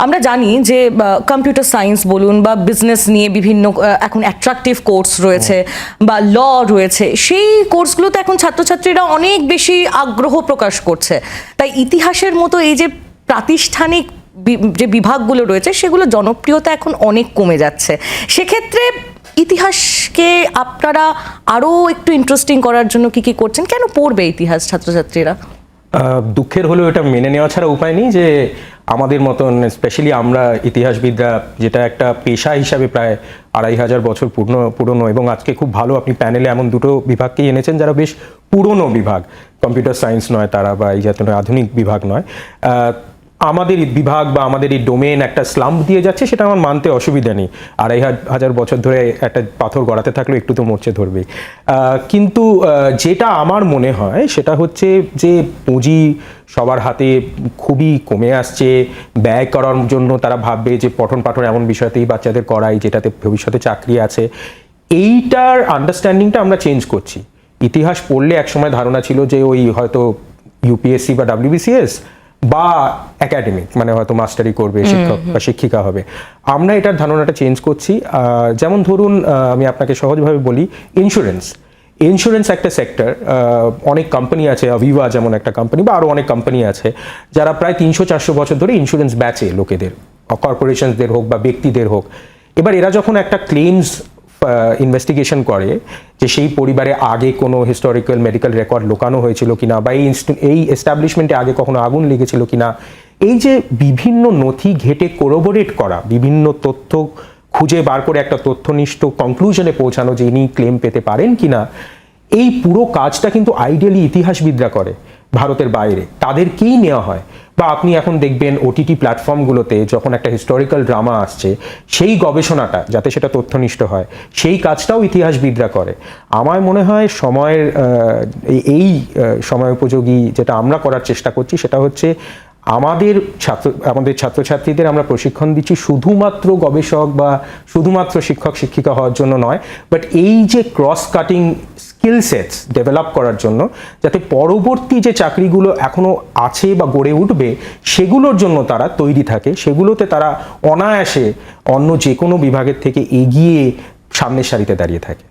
আমরা জানি যে কম্পিউটার সায়েন্স বলুন বা বিজনেস নিয়ে বিভিন্ন এখন অ্যাট্রাকটিভ কোর্স রয়েছে বা ল রয়েছে, সেই কোর্সগুলোতে এখন ছাত্রছাত্রীরা অনেক বেশি আগ্রহ প্রকাশ করছে। তাই ইতিহাসের মতো এই যে প্রাতিষ্ঠানিক যে বিভাগগুলো রয়েছে সেগুলো জনপ্রিয়তা এখন অনেক কমে যাচ্ছে। সেক্ষেত্রে ইতিহাসকে আপনারা আরও একটু ইন্টারেস্টিং করার জন্য কি কি করছেন? কেন পড়বে ইতিহাস ছাত্রছাত্রীরা? দুঃখের হলেও এটা মেনে নেওয়া ছাড়া উপায় নেই যে আমাদের মতন স্পেশালি আমরা ইতিহাসবিদরা, যেটা একটা পেশা হিসাবে প্রায় 2500 বছর পুরনো, এবং আজকে খুব ভালো আপনি প্যানেলে এমন দুটো বিভাগকেই এনেছেন যারা বেশ পুরনো বিভাগ, কম্পিউটার সায়েন্স নয় তারা, বা এই জাতীয় আধুনিক বিভাগ নয়। আমাদের বিভাগ বা আমাদের এই ডোমেন একটা স্লাম্প দিয়ে যাচ্ছে, সেটা আমার মানতে অসুবিধা নেই। 2500 বছর ধরে একটা পাথর গড়াতে থাকলে একটু তো মরচে ধরবে। কিন্তু যেটা আমার মনে হয় সেটা হচ্ছে যে পুঁজি সবার হাতে খুবই কমে আসছে। ব্যয় করার জন্য তারা ভাববে যে পঠন পাঠন এমন বিষয়তেই বাচ্চাদের করাই যেটাতে ভবিষ্যতে চাকরি আছে। এইটার আন্ডারস্ট্যান্ডিংটা আমরা চেঞ্জ করছি। ইতিহাস পড়লে একসময় ধারণা ছিল যে ওই হয়তো ইউপিএসসি বা ডাব্লিউবিসিএস বা একাডেমিক, মানে হয়তো মাস্টারি করবে, শিক্ষক বা শিক্ষিকা হবে। আমরা এটার ধারণাটা চেঞ্জ করছি। যেমন ধরুন, আমি আপনাকে সহজভাবে বলি, ইন্স্যুরেন্স একটা সেক্টর। অনেক কোম্পানি আছে, অভিভা যেমন একটা কোম্পানি, বা আরও অনেক কোম্পানি আছে যারা প্রায় 300-400 বছর ধরে ইন্স্যুরেন্স বেচে লোকেদের, কর্পোরেশনসদের হোক বা ব্যক্তিদের হোক। এবার এরা যখন একটা ক্লেমস ইনভেস্টিগেশন করে যে সেই পরিবারে আগে কোনো হিস্টোরিক্যাল মেডিকেল রেকর্ড লোকানো হয়েছিল কিনা, বা এই এস্টাবলিশমেন্টে আগে কখনো আগুন লেগেছিল কিনা, এই যে বিভিন্ন নথি ঘেটে কোরোবোরেট করা, বিভিন্ন তথ্য খুঁজে বার করে একটা তথ্যনিষ্ঠ কনক্লুশনে পৌঁছানো যে ইনি ক্লেম পেতে পারেন কিনা, এই পুরো কাজটা কিন্তু আইডিয়ালি ইতিহাসবিদরা করে ভারতের বাইরে, তাদেরকেই নেওয়া হয়। বা আপনি এখন দেখবেন ওটিটি প্ল্যাটফর্মগুলোতে যখন একটা হিস্টোরিক্যাল ড্রামা আসছে, সেই গবেষণাটা যাতে সেটা তথ্যনিষ্ঠ হয়, সেই কাজটাও ইতিহাসবিদরা করে। আমার মনে হয় এই সময় উপযোগী যেটা আমরা করার চেষ্টা করছি সেটা হচ্ছে আমাদের ছাত্রছাত্রীদের আমরা প্রশিক্ষণ দিচ্ছি শুধুমাত্র গবেষক বা শুধুমাত্র শিক্ষক শিক্ষিকা হওয়ার জন্য নয়, বাট এই যে cross cutting skill sets develop করার জন্য, যাতে পরবর্তী যে চাকরিগুলো এখনো আছে বা গড়ে উঠবে সেগুলোর জন্য তারা তৈরি থাকে, সেগুলোতে তারা অনায়াসে অন্য যে কোনো বিভাগের থেকে এগিয়ে সামনের সারিতে দাঁড়িয়ে থাকে।